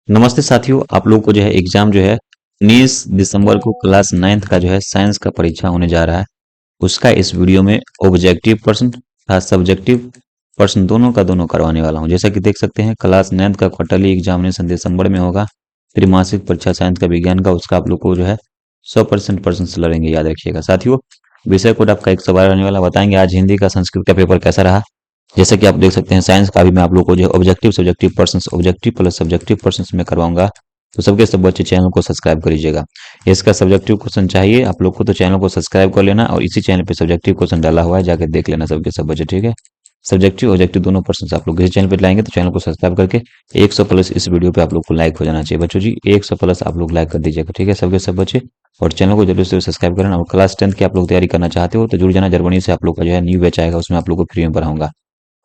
नमस्ते साथियों, आप लोगों को जो है एग्जाम जो है 19 दिसंबर को क्लास 9th का जो है साइंस का परीक्षा होने जा रहा है। उसका इस वीडियो में ऑब्जेक्टिव प्रश्न तथा सब्जेक्टिव प्रश्न दोनों का दोनों करवाने वाला हूं। जैसा कि देख सकते हैं क्लास 9th का क्वार्टरली एग्जामिनेशन दिसंबर में होगा। त्रिमासिक परीक्षा साइंस का विज्ञान का उसका आप लोग को जो है 100% प्रश्न से लड़ेंगे, याद रखिएगा साथियों। विषय कोड आपका 112 रहने वाला। बताएंगे आज हिंदी का संस्कृत का पेपर कैसा रहा। जैसे कि आप देख सकते हैं साइंस का भी मैं आप लोग को जो objective subjective person objective plus subjective person में करवाऊंगा। तो सबके सब बच्चे चैनल को सब्सक्राइब कर लीजिएगा। इसका सब्जेक्टिव क्वेश्चन चाहिए आप लोग को तो चैनल को सब्सक्राइब कर लेना, और इसी चैनल पे सब्जेक्टिव क्वेश्चन डाला हुआ है, जाकर देख लेना सबके सब बच्चे, ठीक है। सब्जेक्टिव ऑब्जेक्टिव दोनों पर्सन आप लोग इसी चैनल पे लाएंगे, तो चैनल को सब्सक्राइब करके 100 प्लस इस वीडियो पे आप लोग को लाइक हो जाना चाहिए बच्चों जी। 100 प्लस आप लोग लाइक कर दीजिएगा, ठीक है सबके सब बच्चे। और चैनल को जल्दी से सब्सक्राइब करना। और क्लास 10th की आप लोग तैयारी करना चाहते हो तो जुड़ जाना। जर्मनी से आप लोग का जो है न्यू बैच आएगा, उसमें आप लोग को फ्री में पढ़ाऊंगा।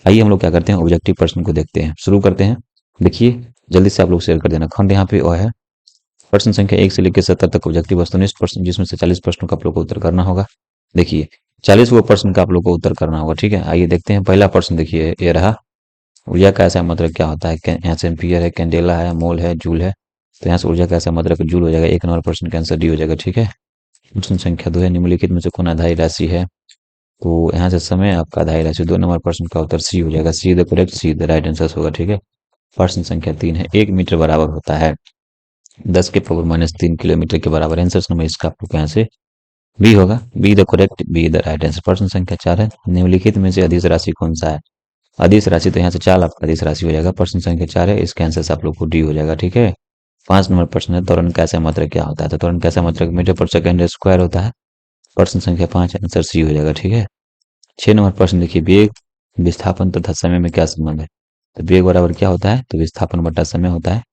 आइए हम लोग क्या करते हैं, ऑब्जेक्टिव प्रश्न को देखते हैं, शुरू करते हैं। देखिए जल्दी से आप लोग शेयर कर देना। खंड यहाँ पे और है प्रश्न संख्या 1 से लेकर 70 तक ऑब्जेक्टिव वस्तुनिष्ठ प्रश्न, जिसमें से 40 प्रश्नों का आप लोग को उत्तर करना होगा। देखिए 40 वो प्रश्न का आप लोग को उत्तर करना होगा, ठीक है। आइए देखते हैं पहला प्रश्न। देखिए ये रहा, ऊर्जा का ऐसा मात्रक क्या होता है। यहाँ से एम्पियर है, कैंडेला है, मोल है, जूल है। तो यहाँ से ऊर्जा का ऐसा मात्रक जूल हो जाएगा। 1 नंबर प्रश्न का आंसर डी हो जाएगा, ठीक है। प्रश्न संख्या 2 है, निम्नलिखित में से कौन आधारी राशि है। तो यहाँ से समय आपका आधारी राशि। 2 नंबर प्रश्न का उत्तर सी हो जाएगा। See the correct, see the right answer होगा, ठीक है। प्रश्न संख्या 3 है, 1 मीटर बराबर होता है 10 के पावर -3 किलोमीटर के बराबर। आंसर नंबर इसका आप लोग यहाँ से बी होगा। Be the correct, be the right answer. प्रश्न संख्या 4 है, निम्नलिखित में से अदिश राशि कौन सा है। अदिश राशि तो यहाँ से चाल आपका अदिश राशि हो जाएगा। प्रश्न संख्या 4 है, इसका आंसर आप लोग को डी हो जाएगा, ठीक है। 5 नंबर प्रश्न है, त्वरण का ऐसा मात्रक क्या होता है। तो त्वरण का ऐसा मात्रक मीटर पर सेकंड स्क्वायर होता है। प्रश्न संख्या 5 आंसर सी हो जाएगा, ठीक है। 6 नंबर प्रश्न देखिए, वेग विस्थापन तथा समय में क्या संबंध है। तो वेग बराबर क्या होता है, तो विस्थापन बटा समय होता है।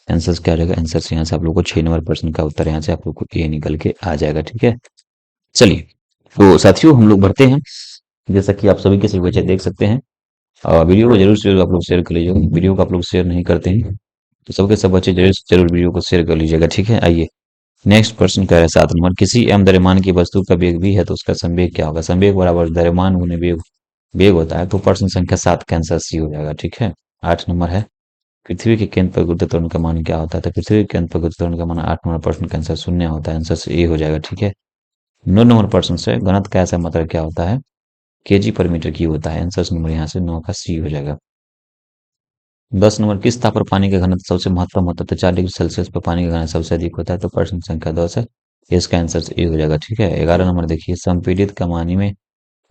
आंसर क्या हो जाएगा, आंसर से यहाँ से आप लोग को 6 नंबर प्रश्न का उत्तर यहाँ से आप लोग को ए निकल के आ जाएगा, ठीक है। चलिए तो साथियों हम लोग बढ़ते हैं। जैसा कि आप सभी के सभी बच्चे देख सकते हैं, वीडियो को जरूर से आप लोग शेयर कर लीजिएगा। वीडियो को आप लोग शेयर नहीं करते हैं तो सबके सब बच्चे जरूर जरूर वीडियो को शेयर कर लीजिएगा, ठीक है। आइए नेक्स्ट प्रश्न कह रहा है 7 नंबर, किसी एम द्रव्यमान की वस्तु का वेग भी है तो उसका संवेग क्या होगा। संवेग बराबर द्रव्यमान गुने वेग वेग होता है। तो प्रश्न संख्या 7 का आंसर सी हो जाएगा, ठीक है। 8 नंबर है, पृथ्वी के केंद्र पर गुरुत्व त्वरण का मान क्या होता है। तो पृथ्वी के केंद्र पर गुरुत्व त्वरण का मान 8 नंबर प्रश्न का आंसर शून्य होता है। आंसर से ए हो जाएगा, ठीक है। 9 नंबर प्रश्न से घनत्व का ऐसा मतलब क्या होता है, केजी पर मीटर क्यूब होता है। आंसर नंबर यहाँ से 9 का सी हो जाएगा। 10 नंबर, किस ताप पर पानी का घनत्व सबसे महत्वपूर्ण होता है। तो 4 डिग्री सेल्सियस पर पानी का घनत्व सबसे अधिक होता है। तो प्रश्न संख्या 10 है, इसका आंसर ए हो जाएगा, ठीक है। 11 नंबर देखिए, संपीड़ित कमानी में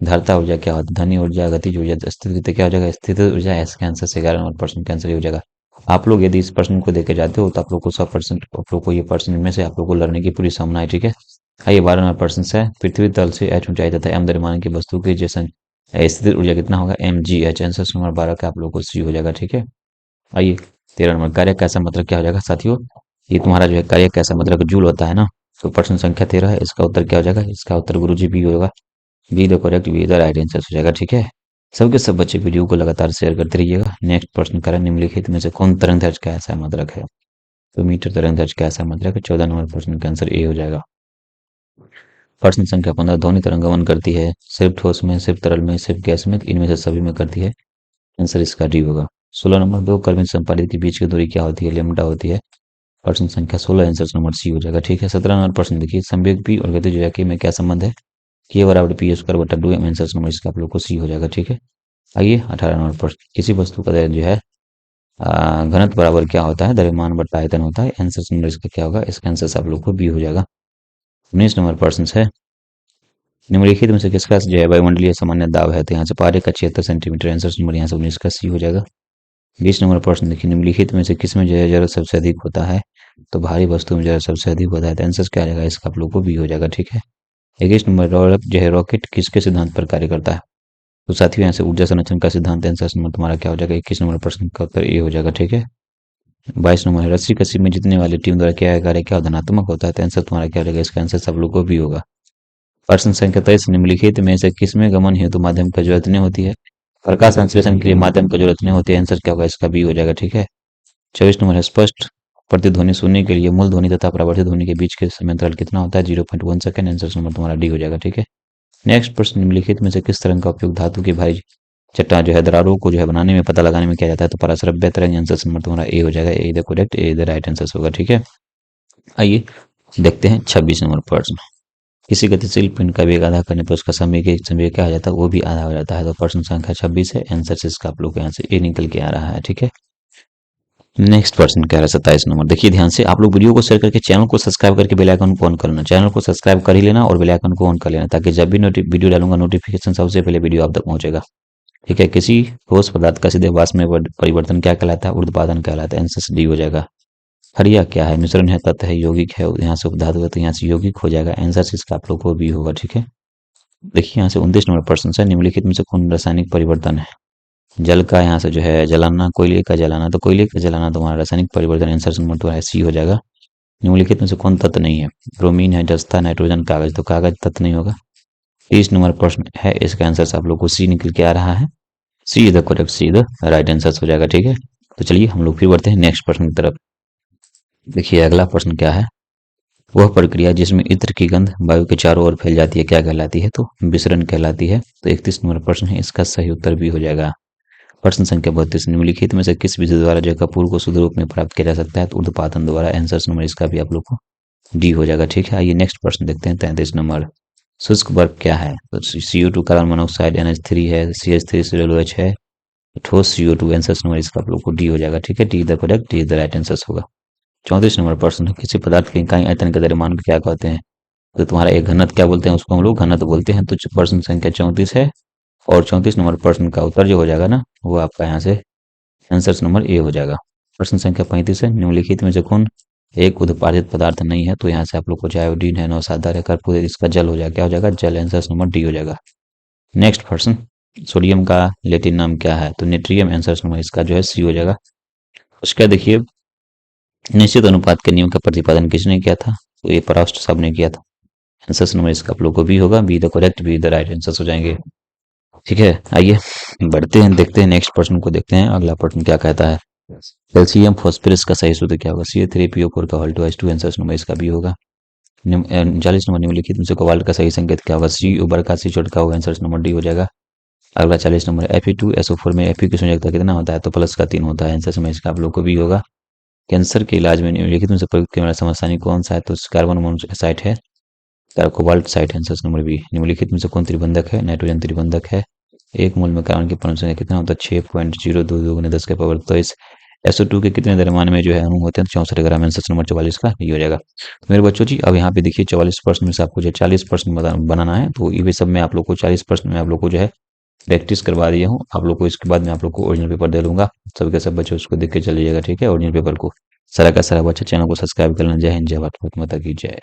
धारता ऊर्जा क्या होता है। धनी ऊर्जा, गतिज ऊर्जा, स्थित क्या हो जाएगा, स्थित ऊर्जा। इसका आंसर से 11 नंबर प्रश्न का आंसर हो जाएगा। आप लोग यदि इस प्रश्न को देखे जाते हो तो आप लोग को 100% आप लोग को ये प्रश्न में से आप लोग को लड़ने की पूरी संभावना है, ठीक है। आइए 12 नंबर प्रश्न है, पृथ्वी तल से h ऊंचाई तथा m द्रव्यमान की वस्तु की जैसे स्थितिज ऊर्जा कितना होगा, mgh। आंसर नंबर 12 का आप लोग को सी हो जाएगा, ठीक है। आइए 13 नंबर, कार्य कैसा मतलब क्या हो जाएगा साथियों। ये तुम्हारा जो है कार्य कैसा मतलब जूल होता है ना। तो प्रश्न संख्या 13 है, इसका उत्तर क्या हो जाएगा, इसका उत्तर गुरुजी बी होगा। Be the correct, be the right answer हो जाएगा, ठीक है। सबके सब बच्चे वीडियो को लगातार शेयर करते रहिएगा। नेक्स्ट प्रश्न करें, निम्नलिखित में से कौन तरंग दैर्ध्य का ऐसा मात्रक है। तो मीटर तरंग दैर्ध्य का ऐसा मात्रक है। 14 नंबर प्रश्न का आंसर ए हो जाएगा। प्रश्न संख्या 15, ध्वनि तरंग गमन करती है सिर्फ ठोस में, सिर्फ तरल में, सिर्फ गैस में, इनमें से सभी में करती है। आंसर इसका डी होगा। 16 नंबर, दो कर्मित संपादित के बीच की दूरी क्या होती है, लेमडा होती है। प्रश्न संख्या 16 आंसर नंबर सी हो जाएगा, ठीक है। 17 नंबर प्रश्न देखिए, संवेग पी और गतिज ऊर्जा के में क्या संबंध है। के बराबर पी स्क्वायर बटा 2 m। आंसर नंबर इसका आप लोग को सी हो जाएगा, ठीक है। आइए 18 नंबर प्रश्न, किसी वस्तु का जो है घनत्व बराबर क्या होता है, द्रव्यमान बटा आयतन होता है। आंसर नंबर इसका क्या होगा, इसका आंसर आप लोग को बी हो जाएगा। 19 नंबर प्रश्न है, निम्नलिखित में से किसका जो है वायुमंडलीय सामान्य दाब है। तो यहाँ से पारे का 76 सेंटीमीटर। आंसर नंबर यहाँ से 19 का सी हो जाएगा। 20 नंबर प्रश्न देखिए, निम्नलिखित में से किसमें जो है जरूरत सबसे अधिक होता है। तो भारी वस्तु में जरूरत सबसे अधिक होता है। तो आंसर क्या रहेगा, इसका आप लोग को बी हो जाएगा, ठीक है। 21 नंबर, जो है रॉकेट किसके सिद्धांत पर कार्य करता है। तो साथियों यहाँ से ऊर्जा संरक्षण का सिद्धांत। आंसर नंबर तुम्हारा क्या हो जाएगा, 21 नंबर प्रश्न का उत्तर ए हो जाएगा, ठीक है। 22 नंबर है, रस्सी कसी में जीतने वाली टीम द्वारा क्या कार्य क्या धनात्मक होता है। तो आंसर तुम्हारा क्या हो जाएगा, इसका आंसर सब लोग को भी होगा। प्रश्न संख्या 23, निम्नलिखित में से किसमें गमन हेतु माध्यम का जरूरत नहीं होती है। प्रकाश संश्लेषण के लिए माध्यम का जरूरत नहीं होती है। आंसर क्या होगा, इसका बी हो जाएगा, ठीक है। 24 नंबर है, स्पष्ट प्रतिध्वनि सुनने के लिए मूल ध्वनि तथा परावर्तित ध्वनि के बीच के समय अंतराल कितना होता है, 0.1 सेकंड। आंसर नंबर तुम्हारा डी हो जाएगा, ठीक है। नेक्स्ट प्रश्न, निम्नलिखित में से किस तरंग का उपयोग धातु के भारी चट्टान जो है दरारों को जो है बनाने में पता लगाने में क्या जाता है, तो पराश्रव्य तरंग। आंसर नंबर तुम्हारा ए हो जाएगा, A the correct, A the right answer होगा। ठीक है, आइए देखते हैं 26 नंबर प्रश्न। किसी गतिशील पिंड का वेग आधा करने पर उसका समय क्या हो जाता है, वो भी आधा हो जाता है। तो प्रश्न संख्या 26 है, आंसर इसका आप लोग को यहाँ से ए निकल के आ रहा है। ठीक है, नेक्स्ट प्रश्न क्या है 27 नंबर। देखिए ध्यान से, आप लोग वीडियो को शेयर करके चैनल को सब्सक्राइब करके बेल आइकन को ऑन कर लेना। चैनल को सब्सक्राइब कर ही लेना और बेल आइकन को ऑन कर लेना, ताकि जब भी वीडियो डालूंगा नोटिफिकेशन सबसे पहले वीडियो आप तक पहुंचेगा। ठीक है, किसी ठोस पदार्थ का सीधे वाष्प में परिवर्तन क्या कहलाता है, ऊर्ध्वपातन कहलाता है। आंसर डी हो जाएगा। हरिया क्या है, मिश्रण है, तत्व है, यौगिक है, यहाँ से उपधातु है, तो यहाँ से यौगिक हो जाएगा। आंसर इसका आप लोग को भी होगा। ठीक है, देखिए यहाँ से 29 नंबर प्रश्न है, निम्नलिखित में से कौन रासायनिक परिवर्तन है। जल का यहाँ से जो है जलाना, कोयले का जलाना, तो कोयले का जलाना तुम्हारा रासायनिक परिवर्तन। आंसर नंबर तो सी हो जाएगा। निम्नलिखित में से कौन तत्व नहीं है, ब्रोमीन है, जस्ता, नाइट्रोजन, कागज, तो कागज तत्व नहीं होगा। 30 नंबर प्रश्न है, इसका आंसर आप लोग को सी निकल के आ रहा है। See the correct, see the right answer हो जाएगा। ठीक है, तो चलिए हम लोग फिर बढ़ते हैं नेक्स्ट प्रश्न की तरफ। देखिए अगला प्रश्न क्या है, वह प्रक्रिया जिसमें इत्र की गंध वायु के चारों ओर फैल जाती है क्या कहलाती है, तो विसरण कहलाती है। तो 31 नंबर प्रश्न है, इसका सही उत्तर भी हो जाएगा। प्रश्न संख्या 32, निम्नलिखित में से किस विधि द्वारा जल का पूर्व को शुद्ध रूप में प्राप्त किया जा सकता है, तो ऊर्ध्वपातन द्वारा। आंसर नंबर इसका भी आप लोग को डी हो जाएगा। ठीक है, आइए नेक्स्ट प्रश्न देखते हैं 33 नंबर। शुष्क बर्फ क्या है, तो CO2 कार्बन मोनोऑक्साइड, NH3 है, CH3 COOH है, ठोस CO2। आंसर नंबर इसका आप लोग को डी हो जाएगा। ठीक है, D the correct, D the right answer होगा। 34 नंबर प्रश्न है, किसी पदार्थ के इकाई आयतन के द्रव्यमान को क्या कहते हैं, तो तुम्हारा एक घनत्व क्या बोलते हैं, उसको हम लोग घनत्व बोलते हैं। तो प्रश्न संख्या 34 है, और 34 नंबर प्रश्न का उत्तर जो हो जाएगा ना, वो आपका यहाँ से आंसर नंबर ए हो जाएगा। प्रश्न संख्या 35 है, निम्नलिखित में से कौन एक उत्पादित पदार्थ नहीं है, तो यहाँ से आप लोग को आयोडीन है, नौसादा है, कर्पूर, इसका जल हो जाएगा। क्या हो जाएगा, जल। आंसर नंबर डी हो जाएगा। नेक्स्ट प्रश्न, सोडियम का लैटिन नाम क्या है, तो नेट्रियम। आंसर नंबर इसका जो है सी हो जाएगा। उसका देखिए, निश्चित अनुपात के नियम का प्रतिपादन किसने किया था, तो ये परास्ट साहब ने किया था। आंसर नंबर इसका आप लोग को भी होगा, be the correct, be the right answer हो जाएंगे। ठीक है, आइए बढ़ते हैं, देखते हैं नेक्स्ट प्रश्न को। देखते हैं अगला प्रश्न क्या कहता है, कैल्शियम फॉस्फोरस का सही सूत्र क्या होगा, CH3PO4 का whole to H2। Answer number इसका भी होगा। 39 नंबर, निम्नलिखित में से कोबाल्ट का सही संकेत क्या होगा, सी ऊपर का, सी छोटा होगा। आंसर नंबर डी हो जाएगा। अगला 40 नंबर, Fe2SO4 में Fe की संयोजकता कितना होता है, तो प्लस का 3 होता है। आंसर नंबर इसका आप लोग को भी होगा। कैंसर के इलाज में निम्नलिखित में से प्रयुक्त करने वाला समस्थानिक कौन सा है, तो कार्बन मोनोऑक्साइड है, cobalt site. Answer number B. निम्नलिखित में से कौन त्रिबंधक है, नाइट्रोजन त्रिबंधक है। एक मोल में कार्बन की परमाणु संख्या कितना होता है, 6.022 × 10 के पावर। तो इस SO2 के कितने द्रव्यमान में जो है अणु होते हैं, 64 ग्राम। आंसर नंबर 44 का ये हो जाएगा। तो मेरे बच्चों जी, अब यहाँ पे देखिए 44 प्रश्न में से आपको जो 40 प्रश्न बनाना है, तो ये सब में आप लोग को 40 प्रश्न में आप लोग को जो है प्रैक्टिस करवा दिया हूँ। आप लोग को इसके बाद में आप लोग को ओरिजिनल पेपर दे दूंगा, सब के सब बच्चे उसको देख के चलिएगा। ठीक है, ओरिजिनल पेपर को सारा का सारा बच्चा चैनल को सब्सक्राइब कर लेना। जय हिंद, जय भारत माता की जय।